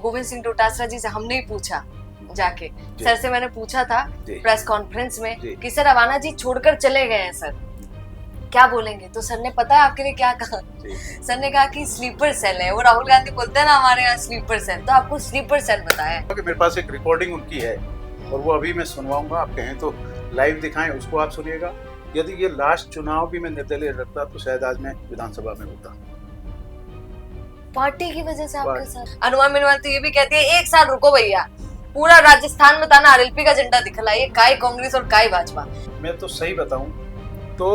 गोविंद सिंह डोटासरा जी से हमने ही पूछा जाके, सर से मैंने पूछा था प्रेस कॉन्फ्रेंस में कि सर रवाना जी छोड़कर चले गए हैं सर, क्या बोलेंगे? तो सर ने पता है आपके लिए क्या कहा? सर ने कहा कि स्लीपर सेल है। वो राहुल गांधी बोलते हैं ना हमारे यहाँ स्लीपर सेल, तो आपको स्लीपर सेल बताया है। मेरे पास एक रिकॉर्डिंग उनकी है और वो अभी मैं सुनवाऊंगा, आप कहें तो लाइव दिखाएं, उसको आप सुनिएगा। यदि ये लास्ट चुनाव भी मैं निर्दलीय रखता तो शायद आज मैं विधानसभा में होता। पार्टी की वजह से आपके साथ अनुमान मिनवाल तो ये भी कहती है एक साल रुको भैया, पूरा राजस्थान में ताना आरएलपी का झंडा दिखलाइए, काय कांग्रेस और काय भाजपा। मैं तो सही बताऊं तो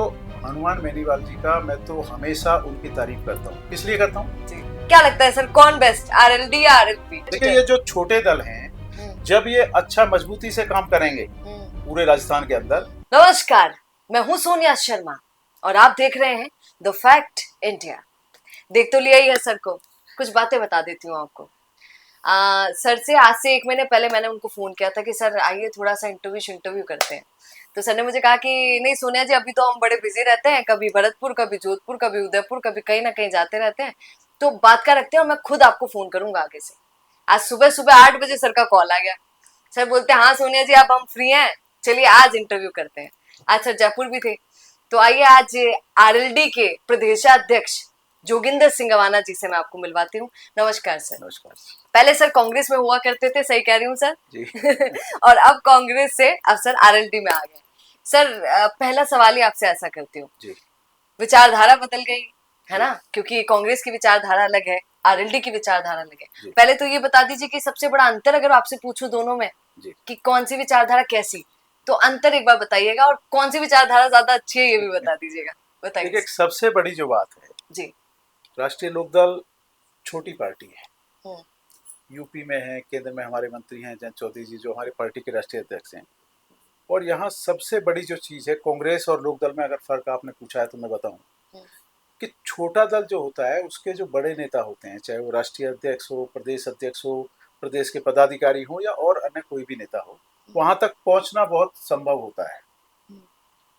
हनुमान बेनीवाल जी का मैं तो हमेशा उनकी तारीफ करता हूँ। इसलिए करता हूँ। क्या लगता है सर कौन बेस्ट, आरएलडी या आरएलपी? देखिए ये जो छोटे दल हैं, जब ये अच्छा मजबूती से काम करेंगे पूरे राजस्थान के अंदर। नमस्कार, मैं हूँ सोनिया शर्मा और आप देख रहे हैं द फैक्ट इंडिया। देख तो लिया ही है सर को, कुछ बातें बता देती हूँ आपको। सर से आज से 1 महीने पहले मैंने उनको फोन किया था कि सर आइए थोड़ा सा इंटरव्यू करते हैं। तो सर ने मुझे कहा कि नहीं सोनिया जी, अभी तो हम बड़े बिजी रहते हैं, कभी भरतपुर, कभी जोधपुर, कभी उदयपुर, कभी कहीं ना कहीं जाते रहते हैं, तो बात का रखते हैं और मैं खुद आपको फोन करूंगा आगे से। आज सुबह सुबह 8 बजे सर का कॉल आ गया। सर बोलते हैं हाँ सोनिया जी आप हम फ्री हैं, चलिए आज इंटरव्यू करते हैं। आज सर जयपुर भी थे, तो आइए आज आरएलडी के प्रदेशाध्यक्ष जोगिंदर सिंह रवाना जी से मैं आपको मिलवाती हूँ। नमस्कार सर। नमस्कार। पहले सर कांग्रेस में हुआ करते थे, सही कह रही हूँ सर? जी। और अब कांग्रेस से अब सर आरएलडी में आ गए। सर पहला सवाल ही आपसे ऐसा करती हूँ, विचारधारा बदल गई है ना, क्योंकि कांग्रेस की विचारधारा अलग है, आरएलडी की विचारधारा अलग है। पहले तो ये बता दीजिए कि सबसे बड़ा अंतर अगर आपसे पूछूं दोनों में कि कौन सी विचारधारा कैसी, तो अंतर एक बार बताइएगा, और कौन सी विचारधारा ज्यादा अच्छी है ये भी बता दीजिएगा। बताइए। एक सबसे बड़ी जो बात है जी, राष्ट्रीय लोकदल छोटी पार्टी है, यूपी में है, केंद्र में हमारे मंत्री हैं जयंत चौधरी जी जो हमारी पार्टी के राष्ट्रीय अध्यक्ष हैं। और यहाँ सबसे बड़ी जो चीज़ है कांग्रेस और लोकदल में, अगर फर्क आपने पूछा है तो मैं बताऊं कि छोटा दल जो होता है उसके जो बड़े नेता होते हैं, चाहे वो राष्ट्रीय अध्यक्ष हो, प्रदेश अध्यक्ष हो, प्रदेश के पदाधिकारी हो या और अन्य कोई भी नेता हो, वहां तक पहुंचना बहुत संभव होता है।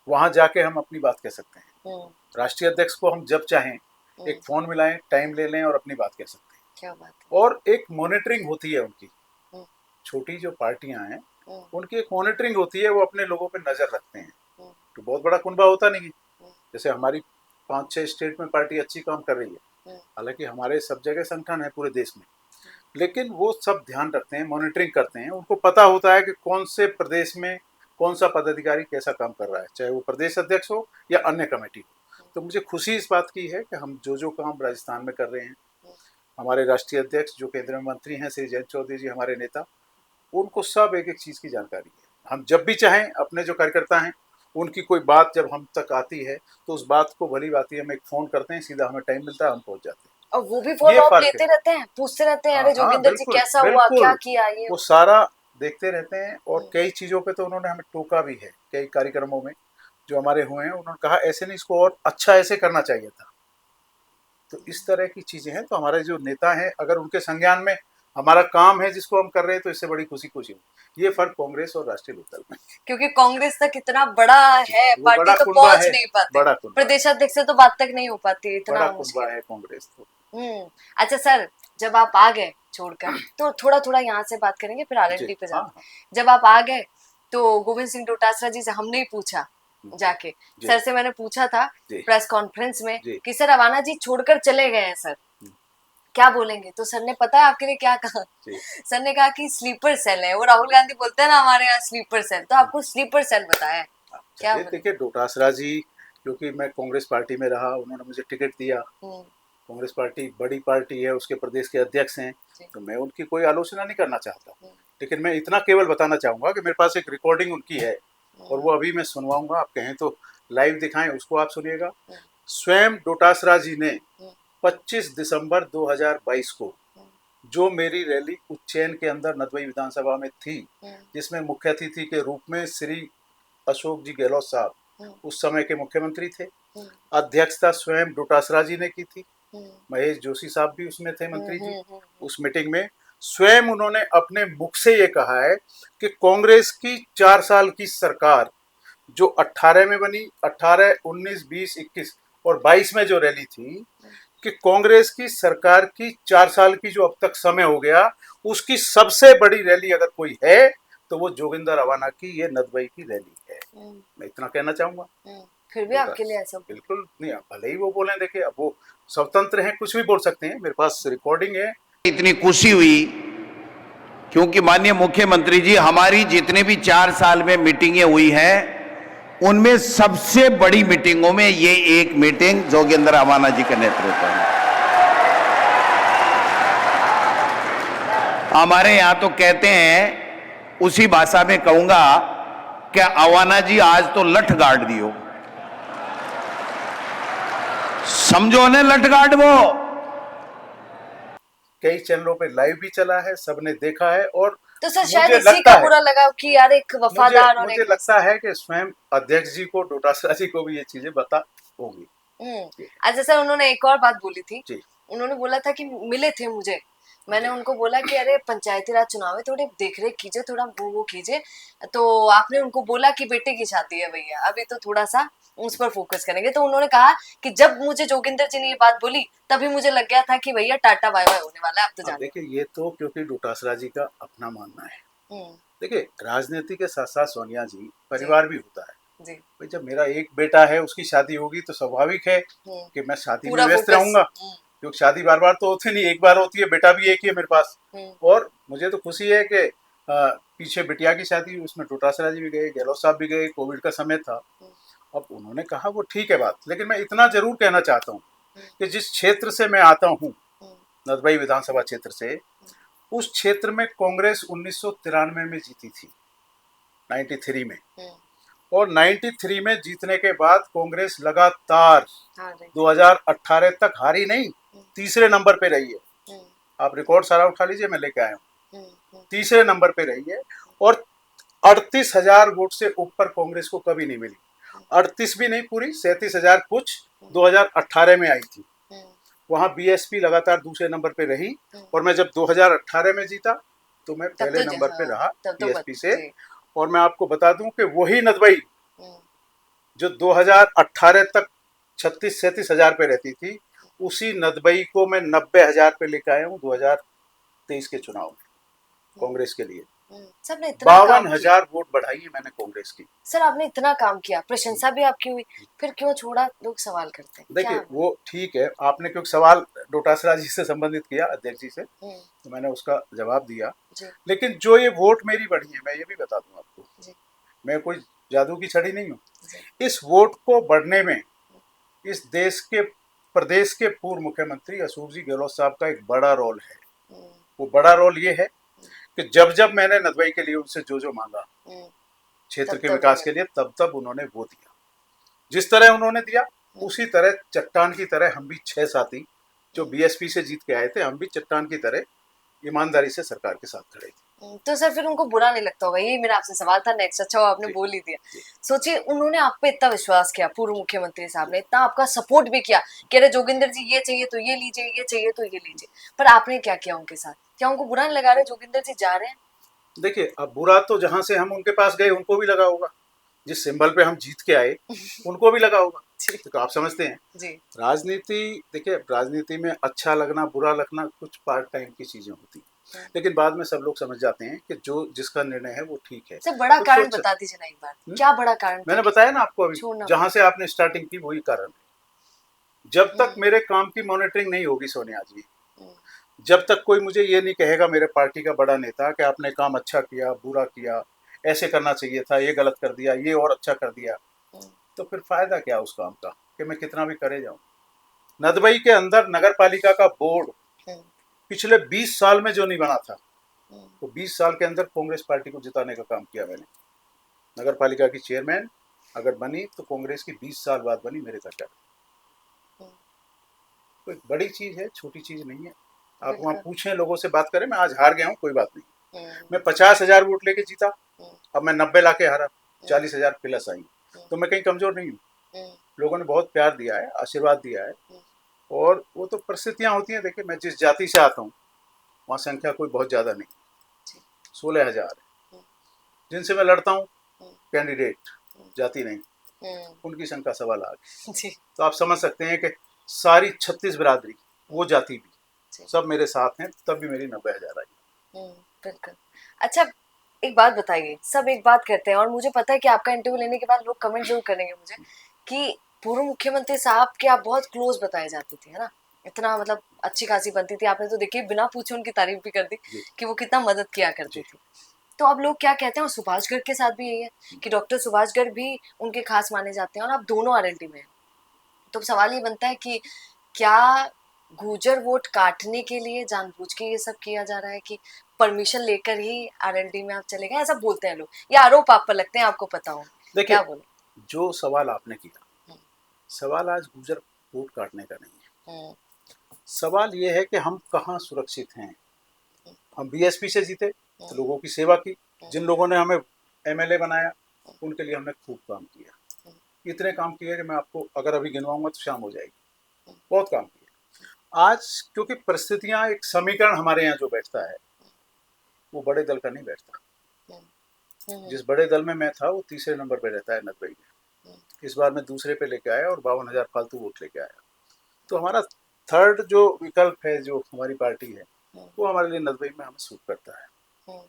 वहां जाके हम अपनी बात कह सकते हैं। राष्ट्रीय अध्यक्ष को हम जब चाहें एक फोन मिलाएं, टाइम ले लें और अपनी बात कह सकते हैं। क्या बात है। और एक मॉनिटरिंग होती है उनकी, छोटी जो पार्टियां हैं उनकी एक मॉनिटरिंग होती है, वो अपने लोगों पे नजर रखते हैं। तो बहुत बड़ा कुनबा होता नहीं है, जैसे हमारी 5-6 स्टेट में पार्टी अच्छी काम कर रही है, हालांकि हमारे सब जगह संगठन है पूरे देश में, लेकिन वो सब ध्यान रखते हैं, मॉनिटरिंग करते हैं। उनको पता होता है कि कौन से प्रदेश में कौन सा पदाधिकारी कैसा काम कर रहा है, चाहे वो प्रदेश अध्यक्ष हो या अन्य कमेटी हो। तो मुझे खुशी इस बात की है कि हम जो काम राजस्थान में कर रहे हैं, हमारे राष्ट्रीय अध्यक्ष जो केंद्र में मंत्री हैं श्री जयंत चौधरी जी, हमारे नेता, उनको सब एक एक चीज़ की जानकारी है। हम जब भी चाहें अपने जो कार्यकर्ता हैं उनकी कोई बात जब हम तक आती है तो उस बात को भली बात हम एक फ़ोन करते हैं, सीधा हमें टाइम मिलता है, हम पहुंच जाते हैं। और वो भी फॉलो अप लेते रहते हैं, पूछते रहते हैं, अरे जोगिंदर जी कैसा हुआ, क्या किया, ये वो सारा देखते रहते हैं। और कई चीज़ों पे तो उन्होंने हमें टोका भी है, कई कार्यक्रमों में जो हमारे हुए हैं, उन्होंने कहा ऐसे नहीं, इसको और अच्छा ऐसे करना चाहिए था। तो इस तरह की चीज़ें हैं। तो हमारे जो नेता हैं, अगर उनके संज्ञान में हमारा काम है जिसको हम कर रहे हैं, तो इससे बड़ी खुशी ये फर्क कांग्रेस और राष्ट्रीय लोकदल में, क्योंकि कांग्रेस तक इतना बड़ा है, पार्टी तो पहुंच नहीं पाती, प्रदेशाध्यक्ष से तो बात तक नहीं हो पाती, इतना मुश्किल है कांग्रेस तो। अच्छा सर, जब आप आ गए छोड़कर, तो थोड़ा थोड़ा यहाँ से बात करेंगे फिर आरएलडी पे जाते हैं। जब आप आ गए तो गोविंद सिंह डोटासरा जी से हमने ही पूछा जाके, सर से मैंने पूछा था प्रेस कॉन्फ्रेंस में कि सर रवाना जी छोड़कर चले गए हैं सर, क्या बोलेंगे? तो सर ने पता है आपके लिए क्या कहा? सर ने कहा कि स्लीपर सेल है। वो राहुल गांधी बोलते हैं ना हमारे यहाँ स्लीपर सेल, तो आपको स्लीपर सेल बताया है। क्या देखिए डोटासरा जी, क्योंकि मैं कांग्रेस पार्टी में रहा, उन्होंने मुझे टिकट दिया, कांग्रेस पार्टी बड़ी पार्टी है, उसके प्रदेश के अध्यक्ष हैं, तो मैं उनकी कोई आलोचना नहीं करना चाहता, लेकिन मैं इतना केवल बताना चाहूंगा कि मेरे पास एक रिकॉर्डिंग उनकी है और वो अभी मैं सुनवाऊंगा, आप कहें तो लाइव दिखाएं, उसको आप सुनिएगा। स्वयं डोटासरा जी ने 25 दिसंबर 2022 को जो मेरी रैली उज्जैन के अंदर नदवाई विधानसभा में थी, जिसमें मुख्य अतिथि के रूप में श्री अशोक जी गहलोत साहब उस समय के मुख्यमंत्री थे, अध्यक्षता स्वयं डोटासरा जी ने की थी, महेश जोशी साहब भी उसमें थे मंत्री जी। उस मीटिंग में स्वयं उन्होंने अपने मुख से ये कहा है कि कांग्रेस की 4 साल की सरकार जो 18 में बनी, 18, 19, 20, 21 और 22 में जो रैली थी, कि कांग्रेस की सरकार की 4 साल की जो अब तक समय हो गया, उसकी सबसे बड़ी रैली अगर कोई है तो वो जोगिंदर रवाना की ये नदबई की रैली है। मैं इतना कहना चाहूंगा। फिर भी आपके लिए ऐसा बिल्कुल नहीं, भले ही वो बोले, देखिए अब वो स्वतंत्र हैं, कुछ भी बोल सकते हैं, मेरे पास रिकॉर्डिंग है। इतनी खुशी हुई क्योंकि माननीय मुख्यमंत्री जी, हमारी जितने भी 4 साल में मीटिंगें हुई हैं उनमें सबसे बड़ी मीटिंगों में ये एक मीटिंग जोगेंद्र रवाना जी के नेतृत्व में। हमारे यहां तो कहते हैं, उसी भाषा में कहूंगा कि अवाना जी आज तो लठ गाड़ दियो, समझो ने लठ गाड़ वो। कई चैनलों पे लाइव भी चला है, सबने देखा है। और तो सर शायद इसी का बुरा लगा कि यार एक वफादार और मुझे लगता है कि स्वयं अध्यक्ष जी को, डोटासरा जी को भी ये चीजें पता होंगी। अच्छा सर, उन्होंने एक और बात बोली थी। जी। उन्होंने बोला था कि मिले थे मुझे, मैंने उनको बोला कि अरे पंचायती राज चुनाव है, थोड़ी देख रेख कीजिए, थोड़ा वो कीजिए। तो आपने उनको बोला कि बेटे की शादी है भैया, अभी तो थोड़ा सा उस पर फोकस करेंगे। तो उन्होंने कहा कि जब मुझे जोगिंदर जी ने ये बात बोली तभी मुझे लग गया था कि भैया टाटा बाय बाय होने वाला है, आप तो जाने। देखिए, ये तो क्योंकि डोटासरा जी का अपना मानना है। देखिए, राजनीति के साथ साथ सोनिया जी, परिवार भी होता है जी। भाई, जब मेरा एक बेटा है, उसकी शादी होगी तो स्वाभाविक है कि मैं शादी में व्यस्त रहूंगा, क्योंकि शादी बार बार तो होती नहीं, एक बार होती है। बेटा भी एक ही है मेरे पास। और मुझे तो खुशी है कि पीछे बिटिया की शादी, उसमें डोटासरा जी भी गए, गहलोत साहब भी गए, कोविड का समय था। अब उन्होंने कहा वो ठीक है बात, लेकिन मैं इतना जरूर कहना चाहता हूँ कि जिस क्षेत्र से मैं आता हूँ, नदबई विधानसभा क्षेत्र से, उस क्षेत्र में कांग्रेस 1993 में जीती थी, 93 में। और 93 में जीतने के बाद कांग्रेस लगातार 2018 तक हारी नहीं, तीसरे नंबर पे रही है। आप रिकॉर्ड सारा उठा लीजिए, मैं लेके आया हूँ। तीसरे नंबर पे रही है और 38,000 वोट से ऊपर कांग्रेस को कभी नहीं मिली। 38 भी नहीं, पूरी 37,000 कुछ 2018 में आई थी। वहां बीएसपी लगातार दूसरे नंबर पे रही। और मैं जब 2018 में जीता तो मैं पहले नंबर पे रहा बीएसपी से। और मैं आपको बता दूं कि वही नदबई जो 2018 तक 36-37,000 पे रहती थी, उसी नदबई को मैं 90,000 पे लेकर आया हूँ 2023 के चुनाव में कांग्रेस के लिए। 52,000 वोट बढ़ाई है मैंने कांग्रेस की। सर आपने इतना काम किया, प्रशंसा भी आपकी हुई, फिर क्यों छोड़ा? लोग सवाल करते हैं। देखिए, वो ठीक है, आपने क्योंकि सवाल डोटासरा जी से संबंधित किया, अध्यक्ष जी से, तो मैंने उसका जवाब दिया। लेकिन जो ये वोट मेरी बढ़ी है, मैं ये भी बता दूं आपको, मैं कोई जादू की छड़ी नहीं हूँ। इस वोट को बढ़ने में इस देश के प्रदेश के पूर्व मुख्यमंत्री अशोक जी गहलोत साहब का एक बड़ा रोल है। वो बड़ा रोल ये है कि जब जब मैंने नदबई के लिए उनसे जो जो मांगा क्षेत्र के विकास के लिए, तब तब उन्होंने वो दिया। जिस तरह उन्होंने दिया, उसी तरह चट्टान की तरह हम भी 6 साथी जो बीएसपी से जीत के आए थे, हम भी चट्टान की तरह ईमानदारी से सरकार के साथ खड़े थे। तो सर फिर उनको बुरा नहीं लगता होगा? यही मेरा आपसे सवाल था नेक्स्ट। अच्छा आपने बोल ही दिया। सोचिए, उन्होंने आप पे इतना विश्वास किया, पूर्व मुख्यमंत्री साहब ने इतना आपका सपोर्ट भी किया, कह रहे जोगिंदर जी ये चाहिए तो ये लीजिए, ये चाहिए तो ये लीजिए, पर आपने क्या किया उनके साथ? क्या उनको बुरा नहीं लगा रहे जोगिंदर जी जा रहे हैं? देखिए, अब बुरा तो जहां से हम उनके पास गए उनको भी लगा होगा, जिस सिंबल पे हम जीत के आए उनको भी लगा होगा। तो आप समझते हैं जी। राजनीति, देखिए, राजनीति में अच्छा लगना बुरा लगना कुछ पार्ट टाइम की चीजें होती हैं, लेकिन बाद में सब लोग समझ जाते हैं कि जो जिसका निर्णय है वो ठीक है। सर बड़ा कारण बता दीजिए ना एक बार, क्या बड़ा कारण? मैंने बताया ना आपको अभी, जहां से आपने स्टार्टिंग की वही कारण है। जब तक मेरे काम की मॉनिटरिंग नहीं होगी सोनिया जी, जब तक कोई मुझे ये नहीं कहेगा, मेरे पार्टी का बड़ा नेता, कि आपने काम अच्छा किया, बुरा किया, ऐसे करना चाहिए था, ये गलत कर दिया, ये और अच्छा कर दिया, तो फिर फायदा क्या उस काम का कि मैं कितना भी करे जाऊं। नदबई के अंदर नगर पालिका का बोर्ड पिछले 20 साल में जो नहीं बना था, तो 20 साल के अंदर कांग्रेस पार्टी को जिताने का काम किया मैंने। नगर पालिका की चेयरमैन अगर बनी तो कांग्रेस की 20 साल बाद बनी मेरे घर। तो एक बड़ी चीज है, छोटी चीज नहीं है। आप वहाँ पूछें, लोगों से बात करें। मैं आज हार गया हूँ, कोई बात नहीं, मैं 50,000 वोट लेके जीता, अब मैं 90 लाके हारा, 40,000 प्लस आई, तो मैं कहीं कमजोर नहीं हूँ। लोगों ने बहुत प्यार दिया है, आशीर्वाद दिया है, और वो तो परिस्थितियां होती हैं। देखिए, मैं जिस जाति से आता हूँ वहाँ संख्या कोई बहुत ज्यादा नहीं, 16,000 है जिनसे मैं लड़ता हूँ, कैंडिडेट, जाति नहीं, उनकी संख्या 1.25 लाख। तो आप समझ सकते हैं कि सारी 36 बिरादरी, वो जाति भी जी। सब मेरे साथ हैं, तब भी मेरी 90,000 आई। बिल्कुल। अच्छा, एक बात बताइए, सब एक बात कहते हैं और मुझे पता है कि आपका इंटरव्यू लेने के बाद लोग कमेंट जरूर करेंगे मुझे कि पूर्व मुख्यमंत्री साहब के आप बहुत क्लोज बताए जाते थे, है ना? इतना मतलब अच्छी खासी बनती थी, आपने तो देखिए बिना पूछे उनकी तारीफ भी कर दी कि वो कितना मदद किया करती थी। तो अब लोग क्या कहते हैं, और सुभाष गर्ग के साथ भी यही है कि डॉक्टर सुभाष गर्ग भी उनके खास माने जाते हैं और आप दोनों आरएलडी में हैं। तो सवाल ये बनता है कि क्या गुर्जर वोट काटने के लिए जानबूझ के ये सब किया जा रहा है कि परमिशन लेकर ही आरएलडी में आप चले गए, ऐसा बोलते हैं लोग, ये आरोप आप पर लगते हैं, आपको पता हो, देखिए, क्या बोले? जो सवाल आपने किया, सवाल आज गुर्जर वोट काटने का नहीं है। सवाल ये है कि हम कहाँ सुरक्षित हैं। हम बीएसपी से जीते, तो लोगों की सेवा की, जिन लोगों ने हमें एमएलए बनाया उनके लिए हमने खूब काम किया। इतने काम किए कि मैं आपको अगर अभी गिनवाऊंगा तो शाम हो जाएगी। बहुत काम किया। आज क्योंकि परिस्थितियां, एक समीकरण हमारे यहाँ जो बैठता है वो बड़े दल का नहीं बैठता। जिस बड़े दल में मैं था वो तीसरे नंबर पे रहता है 90 में। इस बार मैं दूसरे पे लेके आया और 52,000 फालतू वोट लेके आया। तो हमारा थर्ड जो विकल्प है, जो हमारी पार्टी है, वो हमारे लिए 90 में हमें सूट करता है।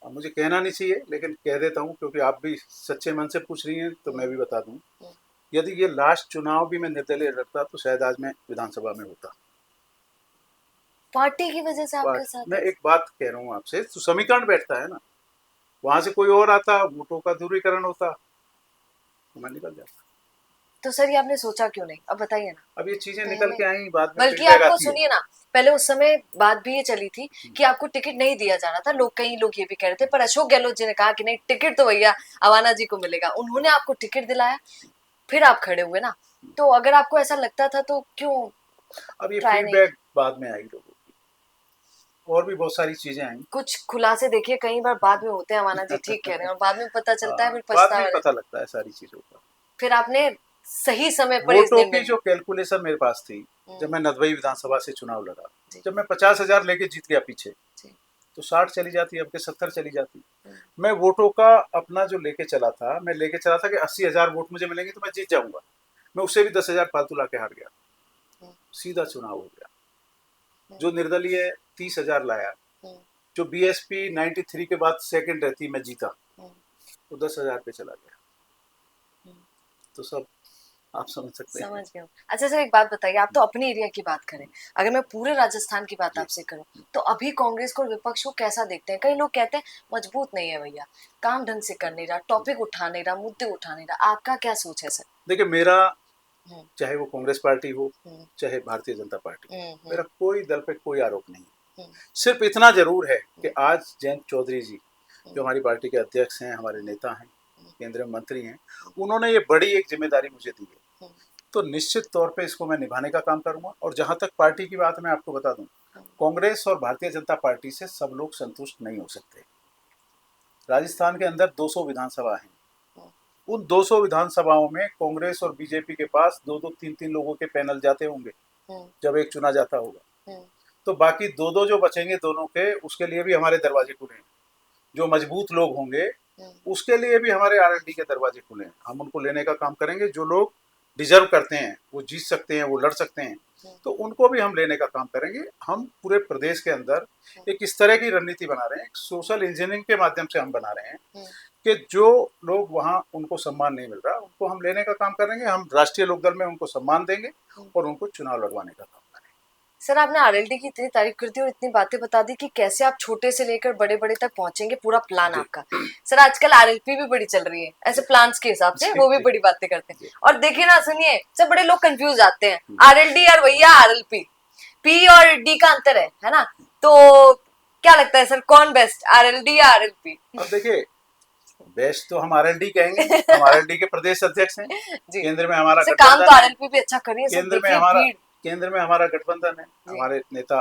अब मुझे कहना नहीं चाहिए लेकिन कह देता हूँ, क्योंकि आप भी सच्चे मन से पूछ रही हैं तो मैं भी बता दूँ। यदि ये लास्ट चुनाव भी मैं निर्दलीय लड़ता तो शायद आज मैं विधानसभा में होता। पार्टी की वजह से आपके साथ? मैं एक बात कह रहा हूँ आपसे, तो समीकरण बैठता है ना, वहां से कोई और आता, वोटों का ध्रुवीकरण होता तो मैं निकल जाता। तो सर ये आपने सोचा क्यों नहीं, अब बताइए ना। अब ये चीजें निकल के आई, बाद में बल्कि आपको सुनिए ना, पहले उस समय बात भी ये चली थी कि आपको टिकट नहीं दिया जाना था, कई लोग ये भी कह रहे थे, पर अशोक गहलोत जी ने कहा कि नहीं, टिकट तो भैया अवाना जी को मिलेगा, उन्होंने आपको टिकट दिलाया, फिर आप खड़े हुए ना। तो अगर आपको ऐसा लगता था तो क्यों? अब ये फीडबैक बाद में आई लोगों की, और भी बहुत सारी चीजें आई। कुछ खुलासे देखिए कई बार बाद में होते हैं, अवाना जी ठीक कह रहे हैं, और बाद में पता चलता है, फिर बाद में पछतावा पता लगता है सारी चीजों का। फिर आपने सही समय पर वोटों की जो कैलकुलेशन मेरे पास थी, जब मैं नदबई विधानसभा से चुनाव लड़ा, जब मैं 50,000 लेके जीत गया पीछे, तो 60 चली जाती, अब के 70 चली जाती। मैं वोटों का अपना जो लेके चला था, मैं लेके चला था कि 80,000 वोट मुझे मिलेंगे तो मैं जीत जाऊंगा। मैं उससे भी 10,000 फालतू लाके हार गया, सीधा चुनाव हो गया। जो निर्दलीय 30,000 लाया, जो बीएसपी 93 के बाद सेकंड रहती, मैं जीता, तो 10,000 पे चला गया। तो सब आप समझ सकते हैं। समझ गया। अच्छा सर, एक बात बताइए, आप तो अपने एरिया की बात करें, अगर मैं पूरे राजस्थान की बात आपसे करूं, तो अभी कांग्रेस को विपक्ष को कैसा देखते हैं? कई लोग कहते हैं मजबूत नहीं है भैया, काम ढंग से कर नहीं रहा, टॉपिक उठा नहीं रहा, मुद्दे उठा नहीं रहा, आपका क्या सोच है सर? देखिए, मेरा चाहे वो कांग्रेस पार्टी हो, चाहे भारतीय जनता पार्टी, मेरा कोई दल पे कोई आरोप नहीं। सिर्फ इतना जरूर है कि आज जयंत चौधरी जी, जो हमारी पार्टी के अध्यक्ष हैं, हमारे नेता हैं, केंद्रीय मंत्री हैं, उन्होंने ये बड़ी एक जिम्मेदारी मुझे दी है, तो निश्चित तौर पे इसको मैं निभाने का काम करूंगा। और जहां तक पार्टी की बात मैं आपको बता दूं, कांग्रेस और भारतीय जनता पार्टी से सब लोग संतुष्ट नहीं हो सकते। राजस्थान के अंदर 200 विधानसभा हैं, उन 200 विधानसभाओं में कांग्रेस और बीजेपी के पास 2-2, 3-3 लोगों के पैनल जाते होंगे जब एक चुना जाता होगा। तो बाकी 2-2 जो बचेंगे दोनों के, उसके लिए भी हमारे दरवाजे खुले हैं। जो मजबूत लोग होंगे उसके लिए भी हमारे आरएलडी के दरवाजे खुले हैं। हम उनको लेने का काम करेंगे। जो लोग डिजर्व करते हैं, वो जीत सकते हैं, वो लड़ सकते हैं, तो उनको भी हम लेने का काम करेंगे। हम पूरे प्रदेश के अंदर एक इस तरह की रणनीति बना रहे हैं, एक सोशल इंजीनियरिंग के माध्यम से हम बना रहे हैं कि जो लोग वहाँ उनको सम्मान नहीं मिल रहा, उनको हम लेने का काम करेंगे। हम राष्ट्रीय लोकदल में उनको सम्मान देंगे और उनको चुनाव लड़वाने का काम करेंगे। सर, आपने आरएलडी की इतनी तारीफ कर दी और इतनी बातें बता दी कि कैसे आप छोटे से लेकर बड़े बड़े तक पहुंचेंगे, पूरा प्लान आपका। सर, आजकल आरएलपी भी बड़ी चल रही है, ऐसे प्लान्स के हिसाब से वो भी बड़ी बातें करते हैं। और देखिए ना, सुनिए, सब बड़े लोग कंफ्यूज आते हैं, आरएलडी और भैया आरएलपी, पी और डी का अंतर है ना? तो क्या लगता है सर, कौन बेस्ट, आरएलडी या आरएलपी? अब देखिए, बेस्ट तो हम आरएलडी कहेंगे। हम आरएलडी के प्रदेश अध्यक्ष हैं। केंद्र में हमारा काम तो आरएलपी भी अच्छा कर रही है। केंद्र में हमारा गठबंधन है, हमारे नेता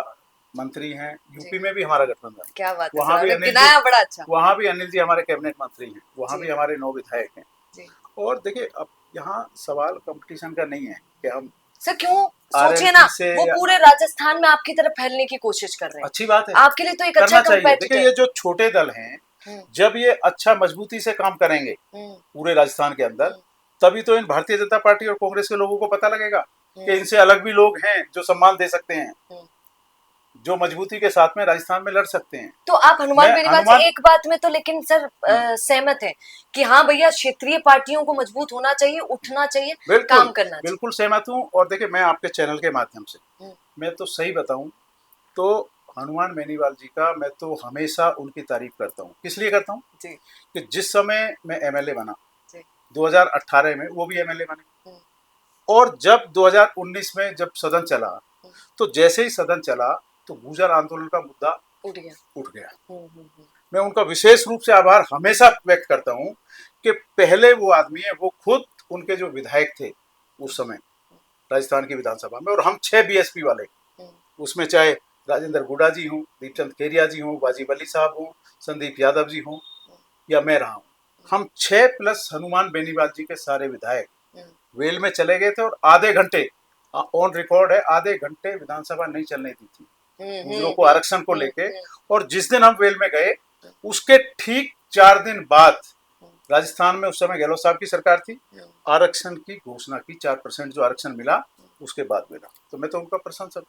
मंत्री हैं। यूपी में भी हमारा गठबंधन है। क्या बात है, वहाँ भी बड़ा अच्छा। वहाँ भी अनिल जी हमारे कैबिनेट मंत्री हैं, वहाँ भी हमारे 9 विधायक हैं। और देखिए, अब यहाँ सवाल कंपटीशन का नहीं है कि हम सर, क्यों सोचिए ना, वो पूरे राजस्थान में आपकी तरफ फैलने की कोशिश कर रहे हैं। अच्छी बात है, आपके लिए तो एक अच्छा कंपेटिटर। देखिए, ये जो छोटे दल हैं, जब ये अच्छा मजबूती से काम करेंगे पूरे राजस्थान के अंदर, तभी तो इन भारतीय जनता पार्टी और कांग्रेस के लोगों को पता लगेगा कि इनसे अलग भी लोग हैं जो सम्मान दे सकते हैं, जो मजबूती के साथ में राजस्थान में लड़ सकते हैं। तो आप हनुमान बेनीवाल से एक बात में तो लेकिन सर सहमत है कि हाँ भैया क्षेत्रीय पार्टियों को मजबूत होना चाहिए, उठना चाहिए, काम करना चाहिए। बिल्कुल सहमत हूँ। और देखिए, मैं आपके चैनल के माध्यम से मैं तो सही बताऊं तो हनुमान बेनीवाल जी का मैं तो हमेशा उनकी तारीफ करता हूँ। किस लिए करता हूँ कि जिस समय मैं एमएलए बना 2018 में, वो भी एमएलए बने, और जब 2019 में जब सदन चला, तो जैसे ही सदन चला तो गुर्जर आंदोलन का मुद्दा उठ गया। मैं उनका विशेष रूप से आभार हमेशा व्यक्त करता हूं कि पहले वो आदमी है, वो खुद उनके जो विधायक थे उस समय राजस्थान की विधानसभा में, और हम 6 बीएसपी वाले, उसमें चाहे राजेंद्र गुडा जी हों, दीपचंद केरिया जी हों, वाजिब अली साहब हों, संदीप यादव जी हों, या मैं रहा हूं, हम 6 प्लस हनुमान बेनीवाल जी के सारे विधायक वेल में चले गए थे, और आधे घंटे ऑन रिकॉर्ड है, आधे घंटे विधानसभा नहीं चलने दी थी गुजरों को आरक्षण को लेके। और जिस दिन हम वेल में गए, उसके ठीक 4 दिन बाद राजस्थान में उस समय गहलोत साहब की सरकार थी, आरक्षण की घोषणा की। 4% जो आरक्षण मिला उसके बाद मिला। तो मैं तो उनका प्रशंसक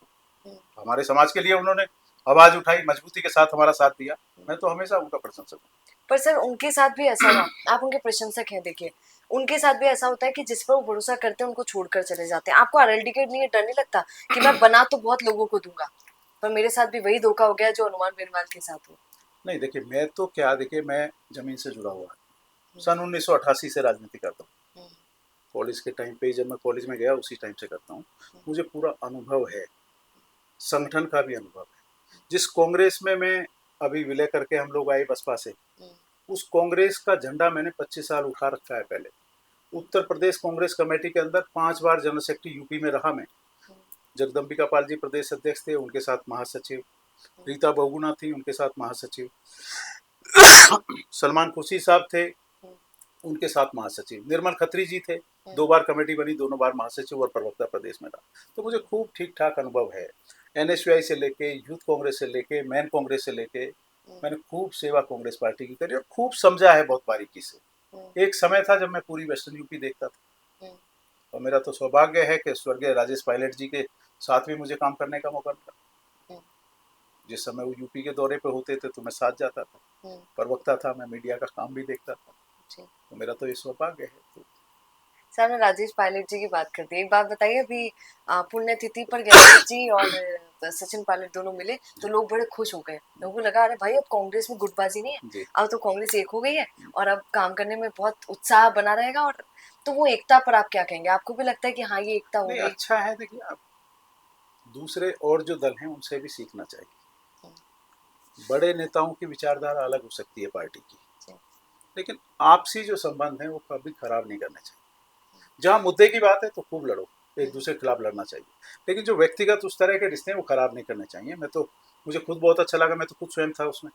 हूँ। हमारे समाज के लिए उन्होंने आवाज उठाई, मजबूती के साथ हमारा साथ दिया। मैं तो हमेशा उनका प्रशंसक हूँ। पर सर उनके साथ भी ऐसा हुआ, आप उनके प्रशंसक हैं, देखिए उनके साथ भी ऐसा होता है कि जिस पर वो भरोसा करते हैं उनको छोड़कर चले जाते हैं। आपको आरएल टिकट नहीं, डर नहीं लगता कि मैं बना तो बहुत लोगों को दूंगा, पर मेरे साथ भी वही धोखा हो गया जो हनुमान बेनीवाल के साथ हुआ? नहीं, देखिए, मैं तो क्या, देखिए, मैं जमीन से जुड़ा हुआ सन 1988 से राजनीति करता हूँ। कॉलेज के टाइम पे, जब मैं कॉलेज में गया उसी टाइम से करता हूँ। मुझे पूरा अनुभव है, संगठन का भी अनुभव है। जिस कांग्रेस में मैं अभी विलय करके हम लोग आए बसपा से, उस कांग्रेस का झंडा मैंने 25 साल उठा रखा है। पहले उत्तर प्रदेश कांग्रेस कमेटी के अंदर 5 बार जनरल सेक्रेटरी यूपी में रहा मैं। जगदम्बिका पाल जी प्रदेश अध्यक्ष थे, उनके साथ महासचिव। रीता बहुगुणा थी, उनके साथ महासचिव। सलमान खुर्शीद साहब थे, उनके साथ महासचिव। निर्मल खत्री जी थे, 2 बार कमेटी बनी, दोनों बार महासचिव और प्रवक्ता प्रदेश में रहा। तो मुझे खूब ठीक ठाक अनुभव है। एनएसयूआई से लेके, यूथ कांग्रेस से लेके, मैन कांग्रेस से लेके, मैंने खूब सेवा कांग्रेस पार्टी की करी और खूब समझा है बहुत बारीकी से। एक समय था जब मैं पूरी वेस्टर्न यूपी देखता था, और मेरा तो सौभाग्य है कि स्वर्गीय राजेश पायलट जी के साथ भी मुझे काम करने का मौका मिला। जिस समय वो यूपी के दौरे पे होते थे तो मैं साथ जाता था, प्रवक्ता था मैं, मीडिया का काम भी देखता था। तो मेरा तो ये सौभाग्य है। तो सर ने राजेश पायलट जी की बात कर दी, एक बात बताइए, अभी पुण्यतिथि पर गहलोत जी और सचिन पायलट दोनों मिले तो लोग बड़े खुश हो गए। लोगों को लगा अरे भाई अब कांग्रेस में गुटबाजी नहीं है, अब तो कांग्रेस एक हो गई है और अब काम करने में बहुत उत्साह बना रहेगा। और तो वो एकता पर आप क्या कहेंगे? आपको भी लगता है कि हाँ ये एकता हो गई? अच्छा है। देखिए, आप दूसरे और जो दल हैं उनसे भी सीखना चाहिए। बड़े नेताओं की विचारधारा अलग हो सकती है पार्टी की, लेकिन आपसी जो संबंध है वो कभी खराब नहीं करने चाहिए। जहाँ मुद्दे की बात है तो खूब लड़ो, एक दूसरे के खिलाफ लड़ना चाहिए, लेकिन जो व्यक्तिगत उस तरह के रिश्ते हैं वो खराब नहीं करने चाहिए। मुझे खुद बहुत अच्छा लगा, मैं तो खुद स्वयं था उसमें।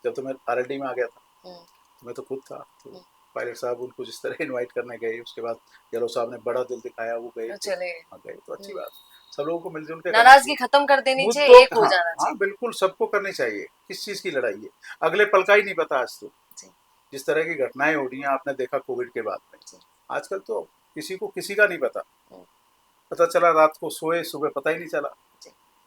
जब तो मैं आरएलडी में आ गया था तो मैं तो खुद था। तो पायलट साहब उनको जिस तरह इनवाइट करने गए, उसके बाद गहलोत साहब ने बड़ा दिल दिखाया, वो गए, तो अच्छी बात। सब लोगों को मिलजुल के नाराजगी खत्म कर देनी चाहिए, एक हो जाना चाहिए। हाँ बिल्कुल, सबको करनी चाहिए। किस चीज की लड़ाई है, अगले पल का ही नहीं पता। आज तो जिस तरह की घटनाएं हो रही हैं, आपने देखा कोविड के बाद में, आजकल तो किसी को किसी का नहीं पता चला, रात को सोए सुबह पता ही नहीं चला।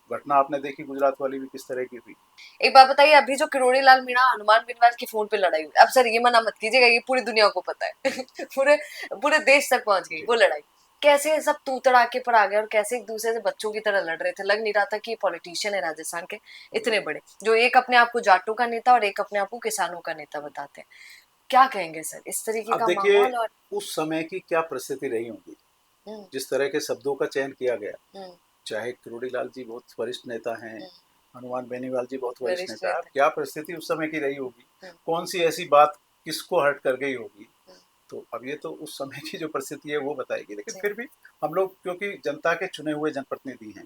घटना आपने देखी गुजरात वाली भी किस तरह की हुई। एक बात बताइए, अभी जो किरोड़ी लाल मीणा हनुमान बेनीवाल के फोन पे लड़ाई हुई, अब सर ये मना मत कीजिएगा, ये पूरी दुनिया को पता है पूरे देश तक पहुंच गई वो लड़ाई। कैसे सब तू तड़ाके पर आ गए और कैसे एक दूसरे से बच्चों की तरह लड़ रहे थे। लग नहीं रहा था कि पॉलिटिशियन है राजस्थान के इतने बड़े, जो एक अपने आप को जाटों का नेता और एक अपने आप को किसानों का नेता बताते हैं। क्या कहेंगे सर इस तरीके का माहौल? और उस समय की क्या परिस्थिति रही होगी, जिस तरह के शब्दों का चयन किया गया। चाहे किरोड़ी लाल जी बहुत वरिष्ठ नेता हैं, हनुमान बेनीवाल जी बहुत वरिष्ठ नेता है, क्या परिस्थिति उस समय की रही होगी, कौन सी ऐसी बात किसको हर्ट कर गई होगी। तो अब ये तो उस समय की जो परिस्थिति है वो बताएगी, लेकिन फिर भी हम लोग क्योंकि जनता के चुने हुए जनप्रतिनिधि हैं,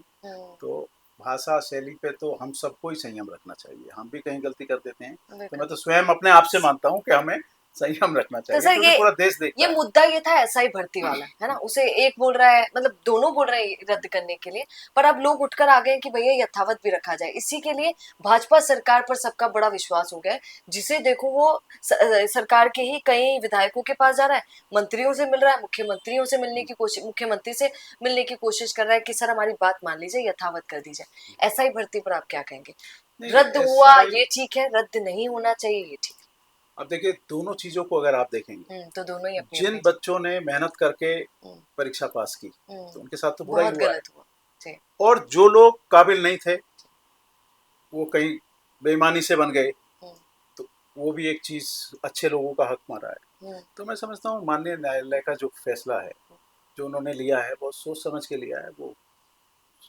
तो भाषा शैली पे तो हम सबको ही संयम रखना चाहिए। हम भी कहीं गलती कर देते हैं, तो मैं तो स्वयं अपने आप से मानता हूँ कि हमें संयम रखना तो चाहिए, सर क्योंकि पूरा देश देखता ये है। मुद्दा ये था एसआई भर्ती वाला, है ना, उसे एक बोल रहा है, मतलब दोनों बोल रहे हैं रद्द करने के लिए, पर अब लोग उठकर आ गए हैं कि भैया यथावत भी रखा जाए। इसी के लिए भाजपा सरकार पर सबका बड़ा विश्वास हो गया है, जिसे देखो वो सरकार के ही कई विधायकों के पास जा रहा है, मंत्रियों से मिल रहा है, मुख्यमंत्रियों से मिलने की कोशिश, मुख्यमंत्री से मिलने की कोशिश कर रहा है कि सर हमारी बात मान लीजिए, यथावत कर दीजिए। एसआई भर्ती पर आप क्या कहेंगे? नहीं, रद्द हुआ SI ये ठीक है, रद्द नहीं होना चाहिए ये ठीक अब देखिए, दोनों चीजों को अगर आप देखेंगे, है। तो दोनों ही अपनी जिन अपनी बच्चों ने मेहनत करके हम्म, परीक्षा पास की, हम्म, तो उनके साथ तो बुरा ही बहुत हुआ है। गलत हुआ जी। और जो लोग काबिल नहीं थे, वो कहीं बेईमानी से बन गए, हम्म, तो वो भी एक चीज, अच्छे लोगों का हक मारा है। तो मैं समझता हूँ माननीय न्यायालय का जो फैसला है, जो उन्होंने लिया है, बहुत सोच समझ के लिया है, वो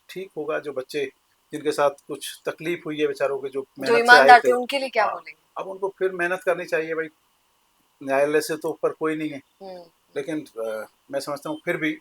ठीक होगा। जो बच्चे जिनके साथ कुछ तकलीफ हुई है बेचारों के, जो जो मेहनत से आए ईमानदार थे थे, उनके लिए क्या हाँ, बोलेंगे? अब उनको फिर मेहनत करनी चाहिए भाई। न्यायालय से तो ऊपर कोई नहीं है, हम्म, लेकिन मैं समझता हूँ फिर भी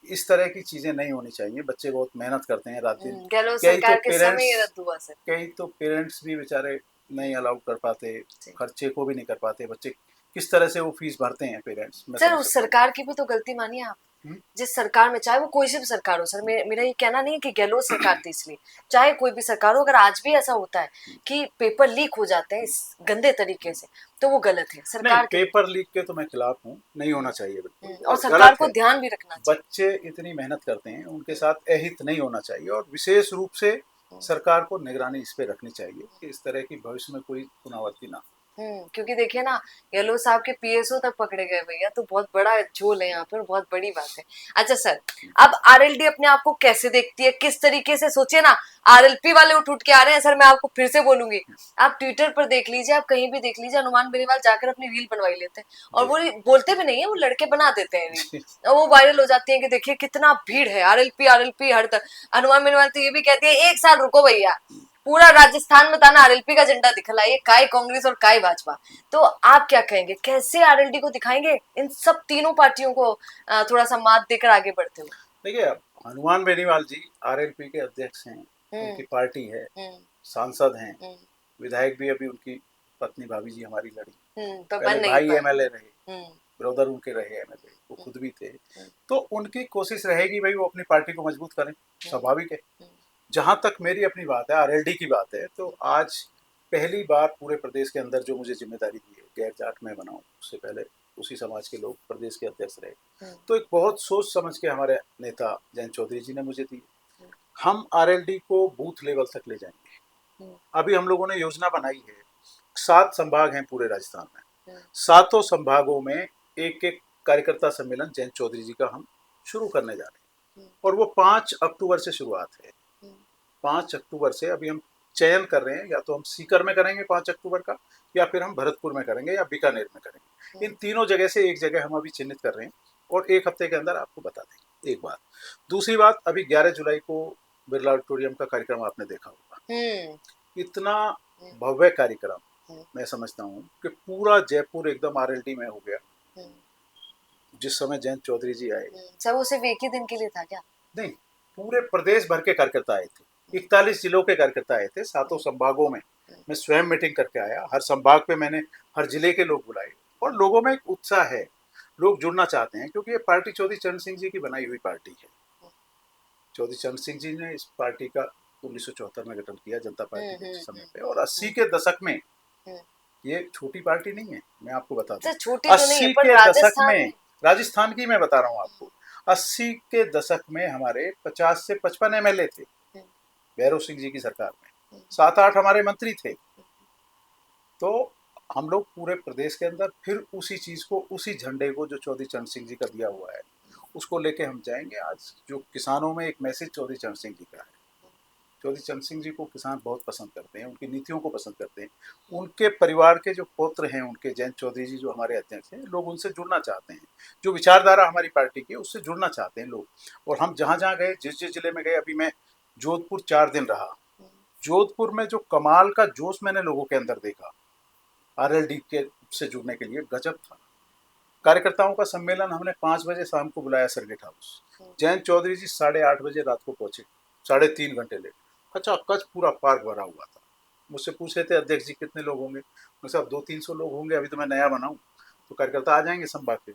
इस तरह की चीज़ें नहीं होनी चाहिए। बच्चे बहुत मेहनत करते हैं रात दिन। गहलोत कई तो सरकार के समय पेरेंट्स ये रद्द हुआ सर। कई तो पेरेंट्स भी बेचारे नहीं अलाउ कर पाते, जी। खर्चे को भी नहीं कर पाते। बच्चे किस तरह से वो फीस भरते हैं पेरेंट्स, मैं सर समझ उस सकता सरकार की भी तो गलती मानिए आप। हूँ। जिस सरकार में, चाहे वो कोई सी भी सरकार हो सर, मेरा ये कहना नहीं है कि गहलोत सरकार थी इसलिए, चाहे कोई भी सरकार हो, अगर आज भी ऐसा होता है कि पेपर लीक हो जाते हैं इस गंदे तरीके से, तो वो गलत है नहीं, सरकार के। पेपर लीक के तो मैं खिलाफ हूँ, नहीं होना चाहिए बिल्कुल, और और सरकार गलत को है। ध्यान भी रखना चाहिए। बच्चे इतनी मेहनत करते हैं, उनके साथ अहित नहीं होना चाहिए, और विशेष रूप से सरकार को निगरानी इस पे रखनी चाहिए कि इस तरह की भविष्य में कोई पुनरावृत्ति ना हो। क्योंकि देखिए ना, गहलोत साहब के पीएसओ तक पकड़े गए भैया, तो बहुत बड़ा झोल है यहाँ पर, बहुत बड़ी बात है। अच्छा सर, अब आरएलडी अपने आप को कैसे देखती है, किस तरीके से, सोचिए ना, आरएलपी वाले उठ के आ रहे हैं सर, मैं आपको फिर से बोलूंगी, आप ट्विटर पर देख लीजिए, आप कहीं भी देख लीजिए, हनुमान बेनीवाल जाकर अपनी रील बनवाई लेते हैं, और वो बोलते भी नहीं है, वो लड़के बना देते हैं रील, और वो वायरल हो जाती है कि देखिए कितना भीड़ है, आरएलपी आरएलपी हर तरफ। हनुमान बेनीवाल तो ये भी कहती है, 1 साल रुको भैया, पूरा राजस्थान में ताना आरएलपी का झंडा दिखलाइए, काय कांग्रेस और काय भाजपा। तो आप क्या कहेंगे, कैसे आरएलडी को दिखाएंगे इन सब तीनों पार्टियों को थोड़ा सा मात देकर आगे बढ़ते हुए? देखिए, हनुमान बेनीवाल जी आरएलपी के अध्यक्ष हैं, उनकी पार्टी है, सांसद हैं, विधायक भी अभी उनकी पत्नी भाभी जी हमारी लड़ी, तो बन पहले नहीं भाई पाए। एमएलए रहे, ब्रदर उनके रहे एमएलए, वो खुद भी थे। तो उनकी कोशिश रहेगी भाई वो अपनी पार्टी को मजबूत करें, स्वाभाविक है। जहां तक मेरी अपनी बात है, आरएलडी की बात है, तो आज पहली बार पूरे प्रदेश के अंदर जो मुझे जिम्मेदारी दी है, गैर जाट मैं बनाऊं, उससे पहले उसी समाज के लोग प्रदेश के अध्यक्ष रहे, तो एक बहुत सोच समझ के हमारे नेता जयंत चौधरी जी ने मुझे दी। हम आरएलडी को बूथ लेवल तक ले जाएंगे। अभी हम लोगों ने योजना बनाई है, 7 संभाग हैं पूरे राजस्थान में, 7 संभागों में एक एक कार्यकर्ता सम्मेलन जयंत चौधरी जी का हम शुरू करने जा रहे हैं, और वो 5 अक्टूबर से शुरुआत है। 5 अक्टूबर से अभी हम चयन कर रहे हैं, या तो हम सीकर में करेंगे 5 अक्टूबर का, या फिर हम भरतपुर में करेंगे, या बीकानेर में करेंगे। इन तीनों जगह से एक जगह हम अभी चिन्हित कर रहे हैं, और 1 हफ्ते के अंदर आपको बता देंगे। एक बात। दूसरी बात, अभी 11 जुलाई को बिरला ऑडिटोरियम का कार्यक्रम आपने देखा होगा, इतना भव्य कार्यक्रम, मैं समझता हूँ कि पूरा जयपुर एकदम आरएलडी में हो गया। जिस समय जयंत चौधरी जी आए, सब वो सिर्फ एक ही दिन के लिए था क्या? नहीं, पूरे प्रदेश भर के कार्यकर्ता आए थे, 41 जिलों के कार्यकर्ता आए थे, 7 संभागों में। मैं स्वयं मीटिंग करके आया, हर संभाग पे मैंने हर जिले के लोग बुलाए, और लोगों में एक उत्साह है, लोग जुड़ना चाहते हैं, क्योंकि ये पार्टी चौधरी चरण सिंह जी की बनाई हुई पार्टी है। चौधरी चरण सिंह जी ने इस पार्टी का 1974 में गठन किया, जनता पार्टी के समय पे, और 80 के दशक में, ये छोटी पार्टी नहीं है, मैं आपको बता दूं, 80 के दशक में, राजस्थान की मैं बता रहा हूँ आपको, 80 के दशक में हमारे 50 से 55 एमएलए थे भैरव सिंह जी की सरकार में, 7-8 हमारे मंत्री थे। तो हम लोग पूरे प्रदेश के अंदर फिर उसी चीज को, उसी झंडे को जो चौधरी चरण सिंह जी का दिया हुआ है, उसको लेके हम जाएंगे। आज जो किसानों में एक मैसेज चौधरी चरण सिंह जी का है, चौधरी चरण सिंह जी को किसान बहुत पसंद करते हैं, उनकी नीतियों को पसंद करते हैं। उनके परिवार के जो पुत्र हैं, उनके जयंत चौधरी जी जो हमारे अध्यक्ष हैं, लोग उनसे जुड़ना चाहते हैं, जो विचारधारा हमारी पार्टी की उससे जुड़ना चाहते हैं लोग। और हम जहाँ जहाँ गए, जिस जिस जिले में गए, अभी मैं जोधपुर 4 दिन रहा, जोधपुर में जो कमाल का जोश मैंने लोगों के अंदर देखा आरएलडी के से जुड़ने के लिए, गजब था। कार्यकर्ताओं का सम्मेलन हमने 5 बजे शाम को बुलाया सर्किट हाउस, जयंत चौधरी जी 8:30 बजे रात को पहुंचे, 3.5 घंटे लेट, कच पूरा पार्क भरा हुआ था। मुझसे पूछे थे अध्यक्ष जी कितने लोग होंगे, मैं साहब 200-300 लोग होंगे, अभी तो मैं नया बना हूँ, तो कार्यकर्ता आ जाएंगे संभाग के,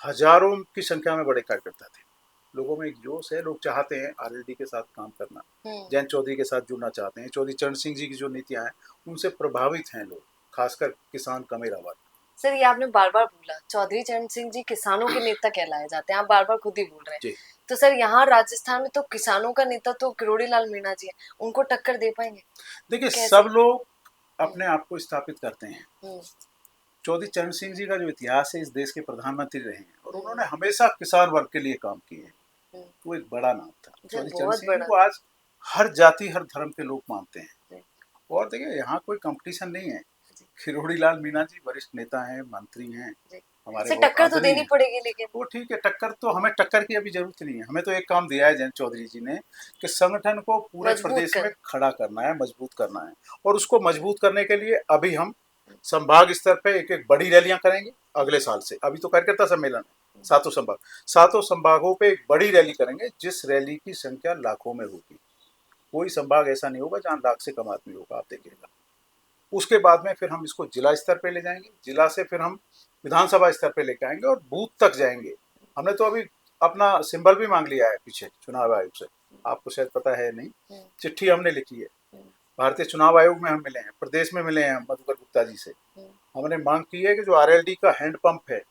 हजारों की संख्या में बड़े कार्यकर्ता थे। लोगों में एक जोश है, लोग चाहते हैं आरएलडी के साथ काम करना, जयंत चौधरी के साथ जुड़ना चाहते हैं। चौधरी चरण सिंह जी की जो नीतियां हैं उनसे प्रभावित हैं लोग, खासकर किसान कमेरा वर्ग। सर ये आपने बार बार बोला चौधरी चरण सिंह जी किसानों के नेता कहलाए जाते हैं, आप बार बार खुद ही बोल रहे हैं। तो सर यहाँ राजस्थान में तो किसानों का नेता तो किरोड़ी लाल मीणा जी है, उनको टक्कर दे पाएंगे? देखिए सब लोग अपने आप को स्थापित करते हैं। चौधरी चरण सिंह जी का जो इतिहास है, इस देश के प्रधानमंत्री रहे हैं और उन्होंने हमेशा किसान वर्ग के लिए काम किए हैं। वो एक बड़ा नाम था। चौधरी चरण सिंह जी को आज हर जाति हर धर्म के लोग मानते हैं। और देखिए यहाँ कोई कंपटीशन नहीं है। किरोड़ी लाल मीणा जी वरिष्ठ नेता हैं, मंत्री हैं, हमारे टक्कर तो देनी पड़ेगी। लेकिन वो ठीक है, टक्कर तो हमें टक्कर की अभी जरूरत नहीं है। हमें तो एक काम दिया है जयंत चौधरी जी ने कि संगठन को पूरे प्रदेश में खड़ा करना है, मजबूत करना है। और उसको मजबूत करने के लिए अभी हम संभाग स्तर पे एक एक बड़ी रैलियां करेंगे अगले साल से। अभी तो कार्यकर्ता सम्मेलन है, सातों संभागों पे एक बड़ी रैली करेंगे, जिस रैली की संख्या लाखों में होगी। कोई संभाग ऐसा नहीं होगा जहाँ लाख से कम आदमी होगा, आप देखिएगा। उसके बाद में फिर हम इसको जिला स्तर पे ले जाएंगे, जिला से फिर हम विधानसभा स्तर पे लेके आएंगे और बूथ तक जाएंगे। हमने तो अभी अपना सिंबल भी मांग लिया है पीछे चुनाव आयोग से, आपको शायद पता है नहीं, चिट्ठी हमने लिखी है। भारतीय चुनाव आयोग में हम मिले हैं, प्रदेश में मिले हैं मधुकर गुप्ता जी से। हमने मांग की है कि जो आरएलडी का हैंडपंप है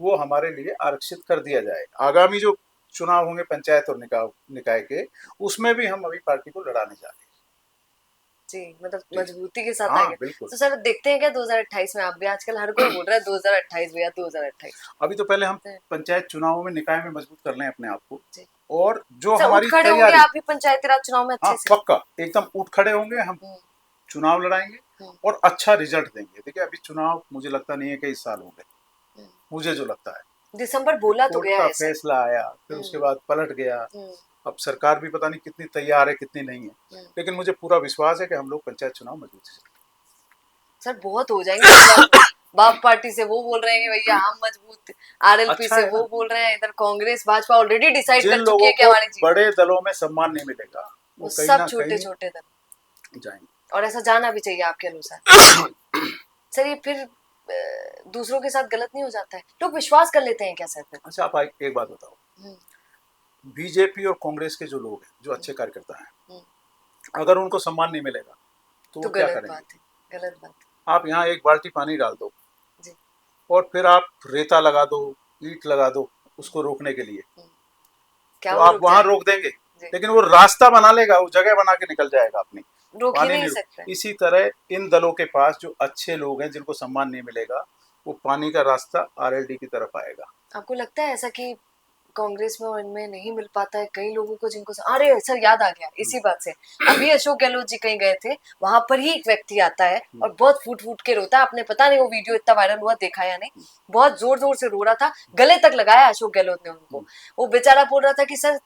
वो हमारे लिए आरक्षित कर दिया जाए। आगामी जो चुनाव होंगे पंचायत और निकाय के, उसमें भी हम अभी पार्टी को लड़ाने जा रहे हैं। जी, मतलब मजबूती के साथ आगे। तो सर देखते हैं क्या 2028 में? आप भी आजकल हर कोई बोल रहा है 2028 भैया 2028। अभी तो पहले हम पंचायत चुनावों में निकाय में मजबूत कर लें अपने आप को। और जो हमारी खड़े होंगे आप भी पंचायती राज चुनाव में अच्छे से? पक्का एकदम उठ खड़े होंगे हम, चुनाव लड़ाएंगे और अच्छा रिजल्ट देंगे। देखिए अभी चुनाव मुझे लगता नहीं है कि इस साल होंगे, मुझे जो लगता है। दिसंबर बोला तो गया है, फैसला आया, फिर उसके बाद पलट गया। अब सरकार भी पता नहीं कितनी तैयार है कितनी नहीं है, लेकिन मुझे पूरा विश्वास है कि हम लोग पंचायत चुनाव मजबूत से। सर बहुत हो जाएंगे। बाप पार्टी से वो बोल रहे हैं भैया हम मजबूत, आरएलपी से वो बोल रहे हैं, इधर कांग्रेस भाजपा ऑलरेडी डिसाइड कर चुकी है कि हमारी जीत। बड़े दलों में सम्मान नहीं मिलेगा, वो सब छोटे छोटे दल जाएंगे, और ऐसा जाना भी चाहिए आपके अनुसार। सर ये फिर दूसरों के साथ गलत नहीं हो जाता है? लोग विश्वास कर लेते हैं क्या सर? अच्छा आप एक बात बताओ, बीजेपी और कांग्रेस के जो लोग हैं, जो अच्छे कार्यकर्ता हैं, अगर उनको सम्मान नहीं मिलेगा तो क्या करेंगे? गलत बात। आप यहाँ एक बाल्टी पानी डाल दो जी, और फिर आप रेता लगा दो, ईंट लगा दो उसको रोकने के लिए, क्या तो आप वहां रोक देंगे, लेकिन वो रास्ता बना लेगा, वो जगह बना के निकल जाएगा अपनी, रोक ही नहीं सकता। इसी तरह इन दलों के पास जो अच्छे लोग हैं जिनको सम्मान नहीं मिलेगा, वो पानी का रास्ता आरएलडी की तरफ आएगा। आपको लगता है ऐसा कि कांग्रेस में और इनमें नहीं मिल पाता है कई लोगों को जिनको अरे सर याद आ गया इसी बात से, अभी अशोक गहलोत जी कहीं गए थे, वहां पर ही एक व्यक्ति आता है और बहुत फूट फूट के रोता है। आपने पता नहीं वो वीडियो इतना वायरल हुआ, देखा या नहीं? बहुत जोर जोर से रो रहा था, गले तक लगाया अशोक गहलोत ने उनको। वो बेचारा बोल रहा था कि सर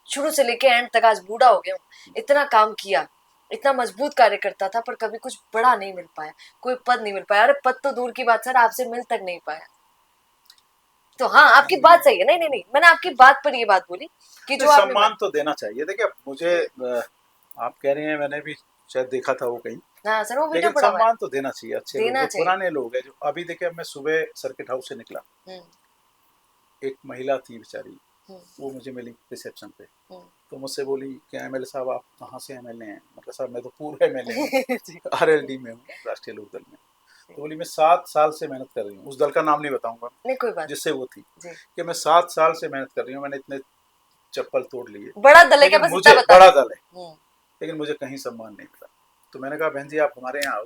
शुरू से लेके एंड तक आज बूढ़ा हो गया हूँ, इतना काम किया, इतना मजबूत कार्यकर्ता था, पर कभी कुछ बड़ा नहीं मिल पाया, कोई पद नहीं मिल पाया। अरे पद तो दूर की बात सर, आपसे मिल तक नहीं पाया। तो हाँ आपकी बात सही है, नहीं नहीं नहीं मैंने आपकी बात पर ये बात बोली कि जो सम्मान तो देना चाहिए। देखिए मुझे आप कह रहे हैं, मैंने भी शायद देखा था वो कहीं, हाँ सर वो वीडियो लेकिन सम्मान तो देना चाहिए। अच्छे लोग, पुराने लोग हैं जो अभी देखिए, अब मैं सुबह सर्किट हाउस से निकला, एक महिला थी बेचारी, वो मुझे मिली रिसेप्शन पे, तो मुझसे बोली कि एमएलए साहब आप कहाँ से एमएलए हैं? मतलब साहब मैं तो पूर्व एमएलए हूँ, आरएलडी में हूँ, राष्ट्रीय लोकदल में। तो बोली मैं 7 साल से मेहनत कर रही हूँ, उस दल का नाम नहीं बताऊंगा, नहीं कोई बात, जिससे वो थी, कि मैं 7 साल से मेहनत कर रही हूँ, मैंने इतने चप्पल तोड़ लिए, बड़ा दल है क्या? बस मुझे बड़ा दल है, लेकिन मुझे कहीं सम्मान नहीं मिला। तो मैंने कहा बहन जी आप हमारे यहाँ आओ,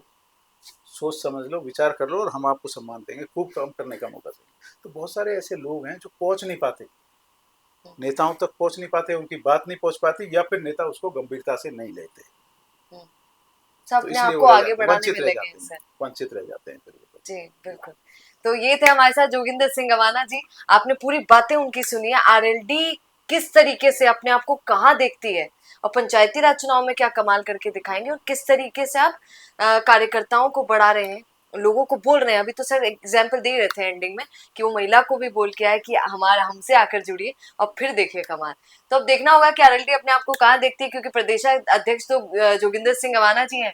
सोच समझ लो, विचार कर लो और हम आपको सम्मान देंगे, खूब काम करने का मौका देंगे। तो बहुत सारे ऐसे लोग हैं जो पहुंच नहीं पाते, नेताओं तक पहुंच नहीं पाते, उनकी बात नहीं पहुंच पाती, या फिर नेता उसको गंभीरता से नहीं लेते, तो अपने आप को आगे बढ़ाने में लगे हैं, वंचित रह जाते हैं फिर। जी बिल्कुल। तो ये थे हमारे साथ जोगिंदर सिंह गवाना जी, आपने पूरी बातें उनकी सुनी है, आरएलडी किस तरीके से अपने आप को कहाँ देखती है और पंचायती राज चुनाव में क्या कमाल करके दिखाएंगे, और किस तरीके से आप कार्यकर्ताओं को बढ़ा रहे हैं, लोगों को बोल रहे हैं। अभी तो सर एग्जाम्पल दे रहे थे एंडिंग में कि वो महिला को भी बोल के आए कि हमारा हमसे आकर जुड़िए, और फिर देखिए कमाल। तो अब देखना होगा कि आरएलडी अपने आप को कहाँ देखती है, क्योंकि प्रदेश अध्यक्ष तो जोगिंदर सिंह गवाना जी हैं,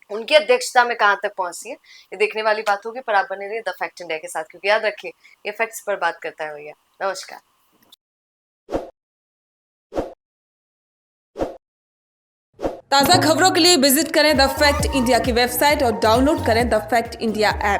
उनकी अध्यक्षता में कहाँ तक पहुंची है, ये देखने वाली बात होगी। पर आप बने रहिए द फैक्ट इंडिया के साथ, क्योंकि याद रखिए ये फैक्ट्स पर बात करता है भैया। नमस्कार। ताज़ा खबरों के लिए विजिट करें द फैक्ट इंडिया की वेबसाइट और डाउनलोड करें द फैक्ट इंडिया ऐप।